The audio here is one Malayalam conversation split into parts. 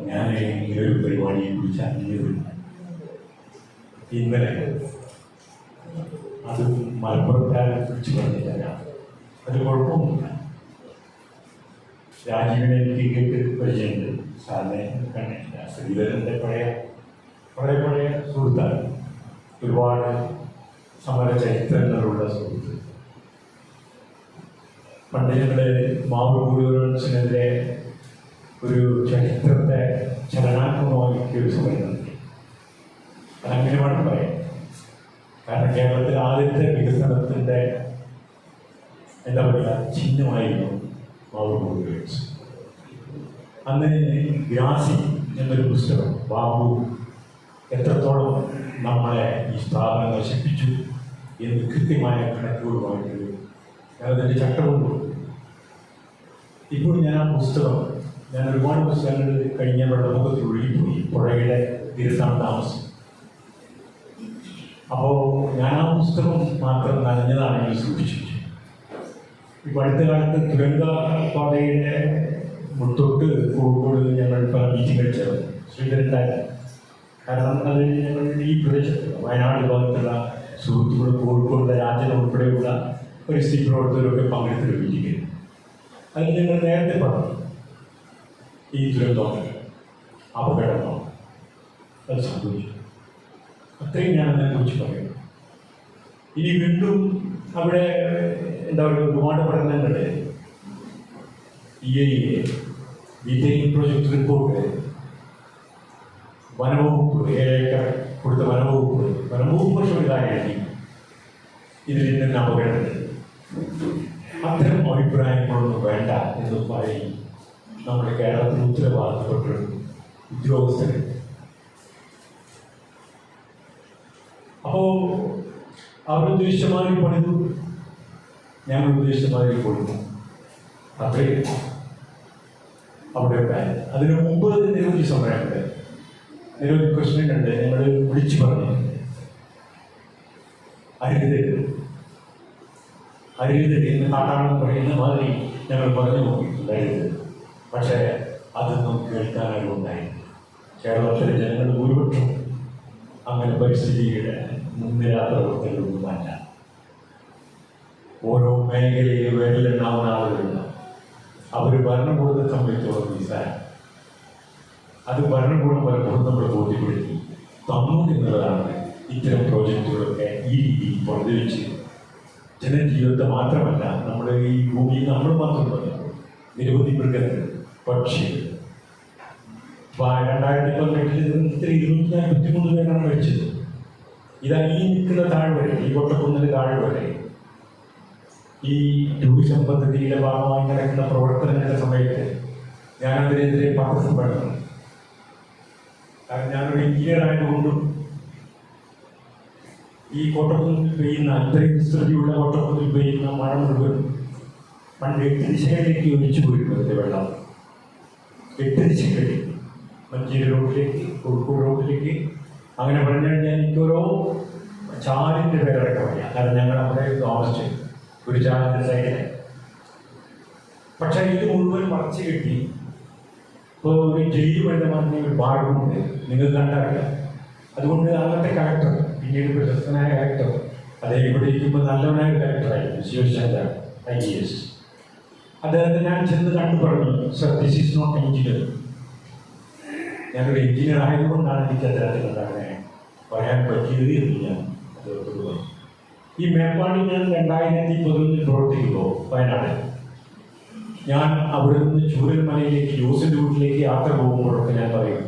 ഞാൻ ഇങ്ങനെ ഒരു പരിപാടിയെ കുറിച്ച് അറിഞ്ഞിരുന്നു. ഇന്നലെ അത് മലപ്പുറക്കാരെ കുറിച്ച് പറഞ്ഞില്ല, അത് കുഴപ്പമൊന്നുമില്ല. രാജീവിനെ എനിക്ക് കേട്ട് പരിചയമുണ്ട്, സാറിനെ കണ്ടിട്ടില്ല. ശ്രീധരൻ്റെ പഴയ സുഹൃത്താണ്, ഒരുപാട് സമര ചരിത്രങ്ങളുള്ള സുഹൃത്ത്. പണ്ട് ഞങ്ങൾ മാവൂർ ഗുരുവൻസിനെതിരെ ഒരു ചരിത്രത്തെ ചലനാത്മകമാക്കിയ ഒരു സമയം നടത്തി. അതങ്ങനെ വേണം പറയാം. കാരണം കേരളത്തിൽ ആദ്യത്തെ വികസനത്തിൻ്റെ എന്താ പറയുക ചിഹ്നമായിരുന്നു മാവൂർ ഗുരുവൻസ്. അന്ന് ഗ്രാസി എന്നൊരു പുസ്തകം ബാബു എത്രത്തോളം നമ്മളെ ഈ സ്ഥാപനം നശിപ്പിച്ചു എന്ന് കൃത്യമായ കണക്കുകളുമായിട്ട് ഞാനതിൻ്റെ ചട്ടവും കൊടുത്തു. ഇപ്പോൾ ഞാൻ ആ പുസ്തകം, ഞാൻ ഒരുപാട് പുസ്തകങ്ങൾ കഴിഞ്ഞ വെള്ളമുഖത്തിൽ ഒഴുകിപ്പോയി, പുഴയുടെ തീരത്താണ് താമസം. അപ്പോൾ ഞാൻ ആ പുസ്തകം മാത്രം നനഞ്ഞതാണെങ്കിൽ സൂക്ഷിച്ചു. ഇപ്പോൾ അടുത്ത കാലത്ത് തുരങ്ക പാതയുടെ തൊട്ട് കോഴിക്കോട് ഞങ്ങൾ പല മീറ്റിംഗ് ചേർന്നു. ശ്രീധരണ്ടായിരുന്നു. കാരണം അത് ഞങ്ങൾ ഈ പ്രദേശത്ത് വയനാട് ഭാഗത്തുള്ള സുഹൃത്തുക്കൾ, കോഴിക്കോടുള്ള രാജ്യം ഉൾപ്പെടെയുള്ള പരിസ്ഥിതി പ്രവർത്തകരൊക്കെ പങ്കെടുത്തൊരു മീറ്റിംഗ്. അതിൽ ഞങ്ങൾ നേരത്തെ പറഞ്ഞു ഈ ദുരന്തം അപകടമാണ്, അത് സംഭവിച്ചു. അത്രയും ഞാൻ അതിനെക്കുറിച്ച് പറയുന്നു. ഇനി വീണ്ടും അവിടെ എന്താ പറയുക, ഒരുപാട് പഠനങ്ങൾ, വിജയ് പ്രോജക്ട് റിപ്പോർട്ട്, വനവകുപ്പ് 7 ഏക്കർ കൊടുത്ത വനവകുപ്പ് പക്ഷെ ഒരു കാര്യം എഴുതി, ഇതിൽ നിന്ന് അപകടമുണ്ട്. അത്തരം അഭിപ്രായങ്ങളൊന്നും വേണ്ട എന്ന് പറയും നമ്മുടെ കേരളത്തിൽ ഉത്തരവാദിത്തപ്പെട്ട ഉദ്യോഗസ്ഥർ. അപ്പോൾ അവരുദ്ദേശിച്ച മാതിരി പണിതു, ഞങ്ങൾ ഉദ്ദേശിച്ച മാതിരി കൊടുത്തു. അത്രയും അവിടെ ഉണ്ടായി. അതിനു മുമ്പ് നിരവധി സമരമുണ്ട്, നിരവധി പ്രശ്നങ്ങളുണ്ട്. ഞങ്ങൾ വിളിച്ചു പറഞ്ഞു അരുത് എന്ന് കാട്ടാണെന്ന് പറയുന്ന മാതിരി ഞങ്ങൾ പറഞ്ഞു നോക്കിയിട്ടുണ്ടായിരുന്നു. പക്ഷേ അതൊന്നും കേൾക്കാനായി ഉണ്ടായി. കേരളത്തിലെ ജനങ്ങൾ ഭൂരിപക്ഷം അങ്ങനെ പരിസ്ഥിതിയുടെ മുൻനിര പ്രവർത്തനങ്ങളൊന്നും മാറ്റാം. ഓരോ മേഖലയിൽ വേറിലുണ്ടാവുന്ന ആളുകളുണ്ട്. അവർ ഭരണകൂടത്തെ സംബന്ധിച്ചോളം നിസ്സാരം. അത് ഭരണകൂടം പലപ്പോഴും നമ്മൾ ബോധ്യപ്പെടുത്തി തന്നു എന്നുള്ളതാണ് ഇത്തരം പ്രോജക്റ്റുകളൊക്കെ ഈ രീതിയിൽ പുറത്തുവെച്ച് ജനജീവിതത്തെ മാത്രമല്ല, നമ്മുടെ ഈ ഭൂമിയിൽ നമ്മൾ മാത്രമല്ല, നിരവധി മൃഗങ്ങൾ, പക്ഷികൾ. 2018 253 പേരാണ് മരിച്ചത്. ഇതാ ഈ നിൽക്കുന്ന താഴ്വരെ, ഈ കൊട്ടക്കുന്നിന് താഴ്വരെ ഈ ടൂറിസം പദ്ധതിയുടെ ഭാഗമായി നടക്കുന്ന പ്രവർത്തനങ്ങളുടെ സമയത്ത് ഞാനതിനെതിരെ പത്രസമ്മേളനം, കാരണം ഞാനൊരു എഞ്ചിനീയർ ആയതുകൊണ്ടും ഈ കോട്ടക്കുന്നിൽ പെയ്യുന്ന അത്രയും വിസ്തൃതിയുള്ള കോട്ടക്കുന്നിൽ പെയ്യുന്ന മഴ മുഴുവൻ പണ്ട് 8 ദിശകളിലേക്ക് ഒലിച്ചു പോയിരുന്നത് വെള്ളം. 8 ദിശകളിൽ, മഞ്ചേരി റോഡിലേക്ക്, കോഴിക്കോട് റോഡിലേക്ക്, അങ്ങനെ പറഞ്ഞു കഴിഞ്ഞാൽ എനിക്കോരോ ചാലിൻ്റെ പേരൊക്കെ പറയാം. കാരണം ഞങ്ങൾ അവിടെ താമസിച്ചു ഒരു ചാലിൻ്റെ സൈഡിനെ. പക്ഷേ ഇത് മുഴുവൻ മറച്ചു കിട്ടി. ഇപ്പോൾ ഒരു ജയിൽ വേണ്ട പറഞ്ഞ ഒരു ഭാഗമുണ്ട്, നിങ്ങൾക്ക് കണ്ടറിയാം. അതുകൊണ്ട് അന്നത്തെ കളക്ടർ, പിന്നീട് പ്രശസ്തനായ കളക്ടർ, അദ്ദേഹം ഇവിടെ ഇരിക്കുമ്പോൾ നല്ലവനായ കളക്ടറായിരുന്നു, ശിവശങ്കർ IAS. അദ്ദേഹത്തെ ഞാൻ ചെന്ന് കണ്ടു പറഞ്ഞു, sir this is not engineer. ഞാനൊരു എഞ്ചിനീയർ ആയതുകൊണ്ടാണ് എനിക്ക് അദ്ദേഹത്തിന് അങ്ങനെ പറയാൻ പറ്റിയത് എന്ന് ഞാൻ അദ്ദേഹത്തോട് പറഞ്ഞു. ഈ മേപ്പാടി ഞാൻ 2011 പ്രവർത്തിക്കുമ്പോൾ വയനാട്, ഞാൻ അവിടെ നിന്ന് ചൂരൽമലയിലേക്ക് ജോസിൻ്റെ വീട്ടിലേക്ക് യാത്ര പോകുമ്പോഴൊക്കെ ഞാൻ പറയും,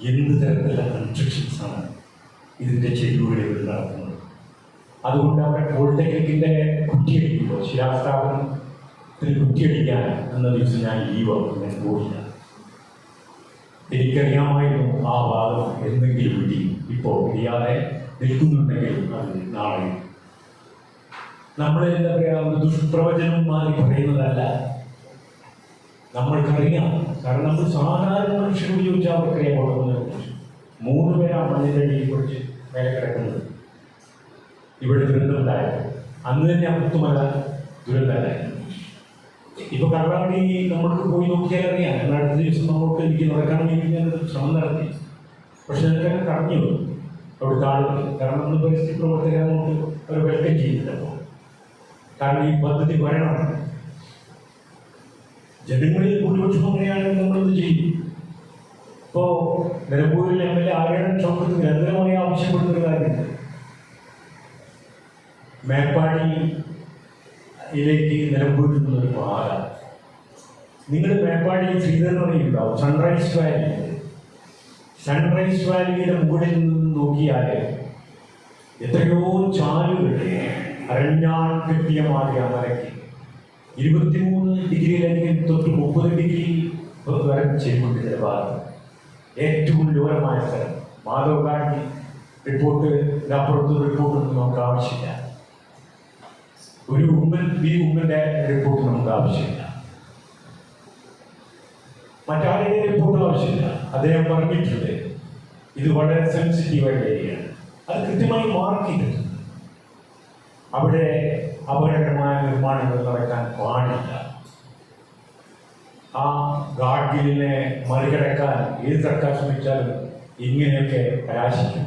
എന്ത് തരത്തിലുള്ള കൺസ്ട്രക്ഷൻസാണ് ഇതിൻ്റെ ചെരുവുകളിൽ നടത്തുന്നത്. അതുകൊണ്ട് അവിടെ പോളിടെക്നിക്കിൻ്റെ കുറ്റിയടിക്കുമ്പോൾ, ശിലാസ്ഥാപനത്തിന് കുറ്റിയടിക്കാൻ എന്ന ദിവസം ഞാൻ ലീവാകും, ഞാൻ പോയില്ല. എനിക്കറിയാമായിരുന്നു ആ ഭാഗം എന്തെങ്കിലും വിടിയും. ഇപ്പോൾ ഇടിയാതെ നിൽക്കുന്നുണ്ടെങ്കിൽ അത് നാളെ നമ്മൾ എന്താ പറയുക, ദുഷ്പ്രവചനം മാറി പറയുന്നതല്ല, നമ്മൾക്കറിയാം. കാരണം നമ്മൾ സാധാരണ മനുഷ്യരോട് ചോദിച്ചാൽ അവർക്കറിയാൻ കൊടുക്കുന്നത് 3 പേരാണ് മണ്ണിൻ്റെ അടിയിൽ കുറിച്ച് മേലെ കിടക്കുന്നത്. ഇവിടെ ദുരന്തമുണ്ടായത് അന്ന് തന്നെ അപ്പുത്തുമല ദുരന്തമായിരുന്നു. ഇപ്പൊ കർണാടക നമ്മൾക്ക് പോയി നോക്കിയാൽ അറിയാം. എന്നാൽ അടുത്ത ദിവസം നമുക്ക് എനിക്ക് നടക്കാൻ വേണ്ടി ഞാനൊരു ശ്രമം നടത്തി. പക്ഷെ അതിനൊക്കെ കറഞ്ഞു വന്നു അവിടുത്തെ ആളുകൾ. കാരണം ഒന്ന് പരിസ്ഥിതി പ്രവർത്തകരെ നമുക്ക് അവർ വെൽക്കം ചെയ്യുന്നില്ലല്ലോ. കാരണം ഈ പദ്ധതി വരണം. ജനങ്ങളിൽ ഭൂരിപക്ഷം അങ്ങനെയാണെങ്കിൽ നമ്മളത് ചെയ്യും. ഇപ്പോ നിലമ്പൂരിൽ MLA ആര്യടൻ ഷൗക്കത്ത് നിരന്തരമായി ആവശ്യപ്പെടുന്ന ഒരു കാര്യമുണ്ട്. മേപ്പാടിയിലേക്ക് നിലമ്പൂരിൽ നിന്നൊരു പാത. നിങ്ങൾ മേപ്പാടിയിൽ ശ്രീധരനുണ്ടാവും സൺറൈസ് വാലി. സൺറൈസ് വാലിയുടെ മുകളിൽ നിന്ന് നോക്കിയാൽ എത്രയോ ചാലുകൾ അരഞ്ഞാൻ കെട്ടിയ മാതിരി അമരയ്ക്ക് 23 ഡിഗ്രിയിലെങ്കിൽ തൊട്ട് 30 ഡിഗ്രി വരെ ചെയ്തുകൊണ്ടിരുന്ന ഭാഗം ഏറ്റവും ലോലമായ സ്ഥലം. മാധവ് ഗാഡ്ഗിൽ റിപ്പോർട്ടിൻ്റെ അപ്പുറത്തൊരു റിപ്പോർട്ടൊന്നും നമുക്ക് ആവശ്യമില്ല. ഒരു ഉമ്മൻ്റെ റിപ്പോർട്ട് നമുക്ക് ആവശ്യമില്ല. മറ്റാരുടെ റിപ്പോർട്ട് ആവശ്യമില്ല. അദ്ദേഹം പറഞ്ഞിട്ടുണ്ട് ഇത് വളരെ സെൻസിറ്റീവായ ഏരിയയാണ്. അത് കൃത്യമായി മാർക്ക് ചെയ്തിട്ടുണ്ട്. അവിടെ അപകടകരമായ നിർമ്മാണങ്ങൾ നടക്കാൻ പാടില്ല. ആ ഗാഡ്ഗിലിനെ മറികടക്കാൻ ഏത് സർക്കാർ ശ്രമിച്ചാലും ഇങ്ങനെയൊക്കെ കലാശിക്കും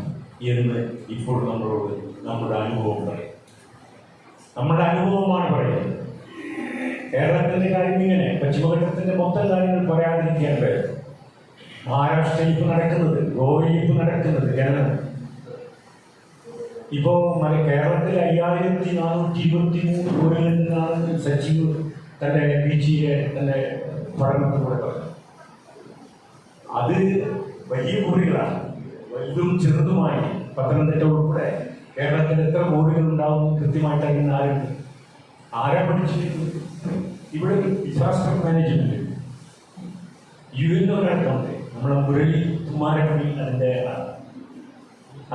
എന്ന് ഇപ്പോൾ നമ്മളോട് നമ്മുടെ അനുഭവം പറയും. നമ്മുടെ അനുഭവമാണ് പറയുന്നത്. കേരളത്തിൻ്റെ കാര്യം ഇങ്ങനെ, പശ്ചിമഘട്ടത്തിൻ്റെ മൊത്തം കാര്യങ്ങൾ പറയാതിരിക്കാൻ കഴിയും. മഹാരാഷ്ട്രയിൽ ഇപ്പോൾ നടക്കുന്നത്, ഗോവയിൽ ഇപ്പോൾ നടക്കുന്നത്, ജനനം ഇപ്പോൾ കേരളത്തിൽ 5423 കോടികളിൽ നിന്നാണ് സജീവ് തൻ്റെ PGയിലെ തൻ്റെ പഠനത്തിലൂടെ പറഞ്ഞു. അത് വലിയ കോടികളാണ്, വലുതും ചെറുതുമായി. പത്തനംതിട്ട ഉൾപ്പെടെ കേരളത്തിൽ എത്ര കോടികൾ ഉണ്ടാവും കൃത്യമായിട്ട് അറിയുന്ന ആരുണ്ട്? ആരാ പഠിച്ചിരിക്കുന്നത്? ഇവിടെ ഡിസാസ്റ്റർ മാനേജ്മെന്റ് UN ഒരാൾക്കുണ്ട്, നമ്മളെ മുരളി കുമാരപ്പള്ളി. അതിൻ്റെ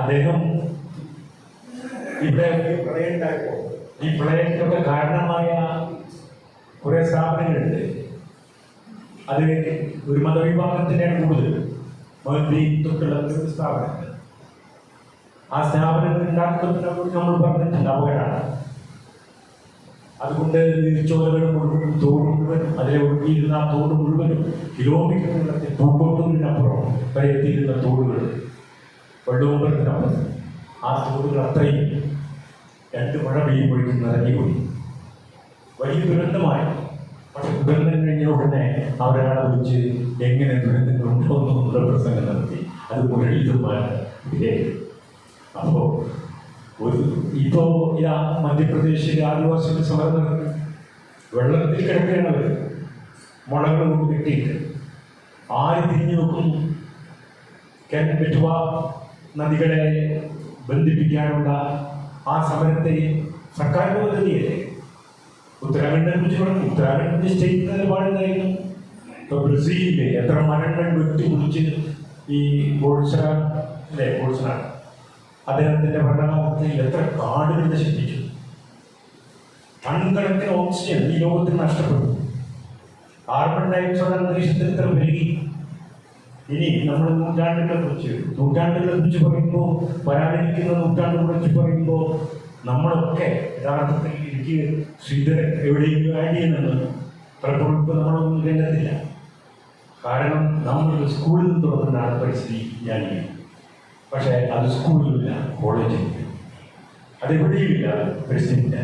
അദ്ദേഹം ഇവിടെ പ്രളയം ഉണ്ടായപ്പോൾ ഈ പ്രളയത്തിനൊക്കെ കാരണമായ കുറേ സ്ഥാപനങ്ങളുണ്ട്. അത് ഒരു മതവിഭാഗത്തിൻ്റെയാണ് കൂടുതൽ. തൊട്ടുള്ള സ്ഥാപനങ്ങൾ. ആ സ്ഥാപനങ്ങൾ ഉണ്ടാക്കുന്നതിനെക്കുറിച്ച് നമ്മൾ പറഞ്ഞിട്ടുണ്ട്, അപകടമാണ്. അതുകൊണ്ട് നീർച്ചോലകൾ മുഴുവനും, തോട് മുഴുവനും, അതിലെ ഒഴുകിയിരുന്ന ആ തോട് മുഴുവനും കിലോമീറ്ററുകളൊക്കെ പൂക്കോട്ടൂരിനപ്പുറം വരെ എത്തിയിരുന്ന തോടുകൾ, വെള്ളമുമ്പത്തിനപ്പുറം ആ തോടുകൾ അത്രയും 2 മഴ പെയ്യുമ്പോഴേക്കും നിറഞ്ഞുപോയി. വലിയ ദുരന്തമായി. പക്ഷെ ദുരന്തം കഴിഞ്ഞ ഉടനെ അവരാളെ വിളിച്ച് എങ്ങനെ ദുരന്തങ്ങളുണ്ടോ എന്നുള്ള പ്രസംഗം നടത്തി. അത് മുരളീധരന്മാരുടെ. അപ്പോൾ ഇപ്പോൾ ഇതാ മധ്യപ്രദേശിലെ ആദിവാസികൾ സമരം നടത്തി വെള്ളത്തിൽ കിടക്കുകയാണ്. മുളകൾ കൊണ്ട് കെട്ടിയിട്ട് ആര് തിരിഞ്ഞു നോക്കുന്നു? ബെറ്റുവ നദികളെ ബന്ധിപ്പിക്കാനുള്ള ആ സമരത്തെ സർക്കാരിൻ്റെ പദ്ധതിയല്ലേ. ഉത്തരാഖണ്ഡിനെ കുറിച്ച് പറഞ്ഞു. ഉത്തരാഖണ്ഡിൻ്റെ സ്റ്റേറ്റ് നിലപാടെന്തായിരുന്നു? ഇപ്പോൾ ബ്രസീലിലെ എത്ര മരങ്ങൾ വെട്ടിമുറിച്ച് ഈ ബോൾസനാർ അദ്ദേഹത്തിൻ്റെ ഭരണകാലത്ത് എത്ര കാടുകൾ നശിപ്പിച്ചു. ടൺകണക്കിന് ഓക്സിജൻ ഈ ലോകത്തിന് നഷ്ടപ്പെട്ടു. കാർബൺ ഡയോക്സൈഡ് അന്തരീക്ഷത്തിൽ എത്ര പെരുകി. ഇനി നമ്മൾ നൂറ്റാണ്ടുകളെ കുറിച്ച് പറയുമ്പോൾ, വരാനിരിക്കുന്ന നൂറ്റാണ്ടുകളെ കുറിച്ച് പറയുമ്പോൾ നമ്മളൊക്കെ യഥാർത്ഥത്തിൽ എനിക്ക് ശ്രീധരൻ എവിടെയെങ്കിലും ആഡ് ചെയ്യുന്നുണ്ട്. പലപ്പോഴും ഇപ്പോൾ നമ്മളൊന്നും രംഗത്തില്ല. കാരണം നമ്മൾ സ്കൂളിൽ നിന്ന് തുറന്നാണ് പരിസ്ഥിതി ഞാൻ. പക്ഷേ അത് സ്കൂളിലില്ല, കോളേജിലില്ല, അതെവിടെയുമില്ല പരിസ്ഥിതിയില്ല.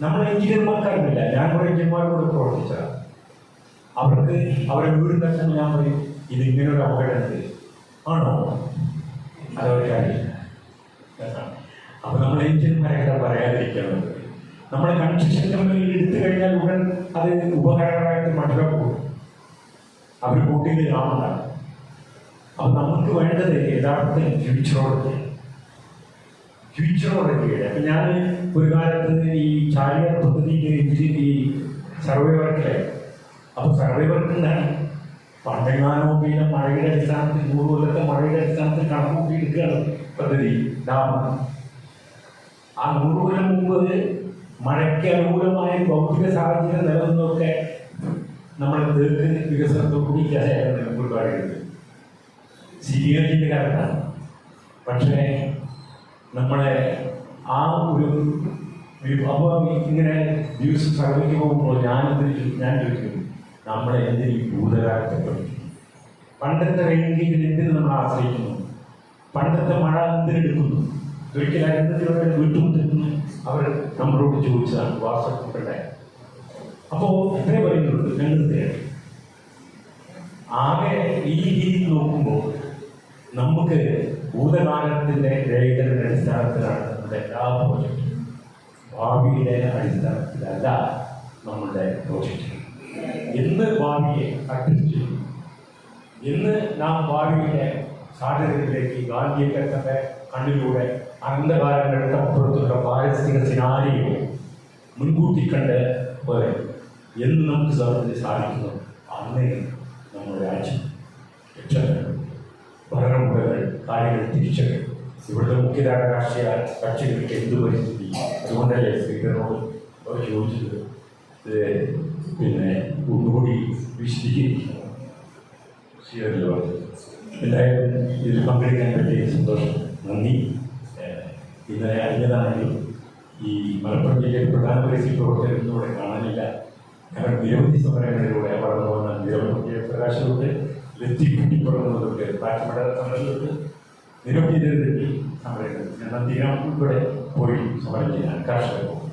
നമ്മൾ എഞ്ചിനീയർമാർക്കാരുമില്ല. ഞാൻ കുറേ എഞ്ചിനീയർമാരോട് പ്രവർത്തിച്ചതാണ്. അവർക്ക് അവരെ വീടും തന്നെ ഞാൻ പറയും ഇതിങ്ങനൊരു അപകടമുണ്ട്. ആണോ? അതവർക്കറിയില്ല. അപ്പോൾ നമ്മൾ എഞ്ചിനീയർമാരെ പറയാതിരിക്കുന്നത്. നമ്മൾ കൺസ്ട്രക്ഷൻ കമ്പനിയിൽ എടുത്തു കഴിഞ്ഞാൽ ഉടൻ അത് ഉപകരണമായിട്ട് മറ്റൊക്കെ പോകും. അവർ കൂട്ടിയത് കാണുന്നതാണ്. അപ്പം നമുക്ക് വേണ്ടത് യഥാർത്ഥത്തിൽ ഫ്യൂച്ചറോടൊക്കെയാണ്. അപ്പം ഞാൻ ഒരു കാലത്ത് ഈ ചാലിയാർ പദ്ധതിയിൽ ഈ സർവേ വർക്കിലായി. അപ്പോൾ സർവേ വർക്ക് എന്താണ്? പണ്ടെങ്ങാനോ പിന്നെ മഴയുടെ അടിസ്ഥാനത്തിൽ 100 കൊല്ലത്തെ മഴയുടെ അടിസ്ഥാനത്തിൽ കണക്കൂട്ടി എടുക്കുകയാണ് പദ്ധതി ഡാം. ആ 100 കൊല്ലം മുമ്പ് മഴയ്ക്ക് അനുകൂലമായ ഭൗതിക സാഹചര്യം നിലനിന്നൊക്കെ നമ്മൾ തീർക്ക് വികസനത്തോടുകൂടി ഇല്ലാതെയായിരുന്നു ഒരുപാട് CBRGൻ്റെ കാലത്താണ്. പക്ഷേ നമ്മളെ ആ ഒരു അപ്പോൾ ഇങ്ങനെ ന്യൂസ് സർവേക്ക് പോകുമ്പോൾ ഞാൻ ചോദിക്കുന്നു, നമ്മളെ എന്തിന് ഈ ഭൂതകാലത്തെ പഠിക്കുന്നു? പണ്ടത്തെ റെയിൻഗേജിൽ എന്തിന് നമ്മൾ ആശ്രയിക്കുന്നു? പണ്ടത്തെ മഴ എന്തിനെടുക്കുന്നു? ഒരിക്കലും അരുന്നതിലൂടെ വീട്ടുമുട്ടെന്ന് അവർ നമ്മളോട് ചോദിച്ചതാണ് വാസപ്പെട്ടുണ്ടായി. അപ്പോൾ ഇത്രേ പറയുന്നുള്ളൂ, ഞങ്ങൾക്ക് ആകെ ഈ രീതിയിൽ നോക്കുമ്പോൾ നമുക്ക് ഭൂതകാലത്തിൻ്റെ രേഖകളുടെ അടിസ്ഥാനത്തിലാണ് നമ്മുടെ എല്ലാ പ്രോജക്റ്റും, ഭാവിയുടെ അടിസ്ഥാനത്തിലല്ല നമ്മളുടെ പ്രോജക്റ്റ്. ഇന്ന് ഭാവിയെ അഡ്ജസ്റ്റ് ചെയ്യും. ഇന്ന് നാം ഭാവിയുടെ സാധ്യതകളിലേക്ക് ഗാന്ധിയൊക്കെ കണ്ണിലൂടെ അനന്തകാലങ്ങളുടെ അപ്പുറത്തുള്ള പാരിസ്ഥിതിക സിനാരിയോ മുൻകൂട്ടി കണ്ട് പോലെ എന്ന് നമുക്ക് സാധിക്കുന്നു. അന്നേ നമ്മുടെ രാജ്യം രക്ഷപ്പെടും. ഭരണമുറകൾ കാര്യങ്ങൾ തിരിച്ചറിയും. ഇവിടുത്തെ മുഖ്യധാര രാഷ്ട്രീയ കക്ഷികൾക്ക് എന്ത് പരിസ്ഥിതി? അതുകൊണ്ടല്ലേ സ്പീക്കറിനോട് അവർ ചോദിച്ചത് പിന്നെ ഒന്നുകൂടി വിശദീകരിക്കുന്നു. എന്തായാലും ഇതിൽ പങ്കെടുക്കാൻ പറ്റിയ സന്തോഷം, നന്ദി. ഇന്നലെ അറിഞ്ഞതാണെങ്കിലും ഈ മലപ്പുറം ജില്ലയിൽ പ്രധാന പരിസ്ഥിതി പ്രവർത്തകരിലൂടെ കാണാനില്ല. കാരണം നിരവധി സമരങ്ങളിലൂടെ വളർന്നു വന്ന നിരവധി പ്രകാശത്തോട്ട് ലത്തിക്കുട്ടിപ്പുറന്നു തൊട്ട് കാറ്റുമട സമരത്തോട്ട് നിരവധി നിരവധി സമരങ്ങൾ ഞാൻ ദിനം ഉൾപ്പെടെ പോയി സമരം ചെയ്യാൻ കർഷകർ പോകും.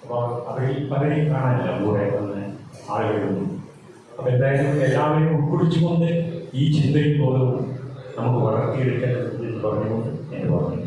അപ്പോൾ അവരിൽ പലരെയും കാണാനില്ല കൂടെ വന്ന് ആളുകളൊന്നും. അപ്പോൾ എന്തായാലും എല്ലാവരെയും ഉൾക്കൊള്ളിച്ചുകൊണ്ട് ഈ ചിന്തയും ബോധവും നമുക്ക് വളർത്തിയെടുക്കേണ്ടത് എന്ന് പറഞ്ഞുകൊണ്ട് എൻ്റെ പറഞ്ഞു.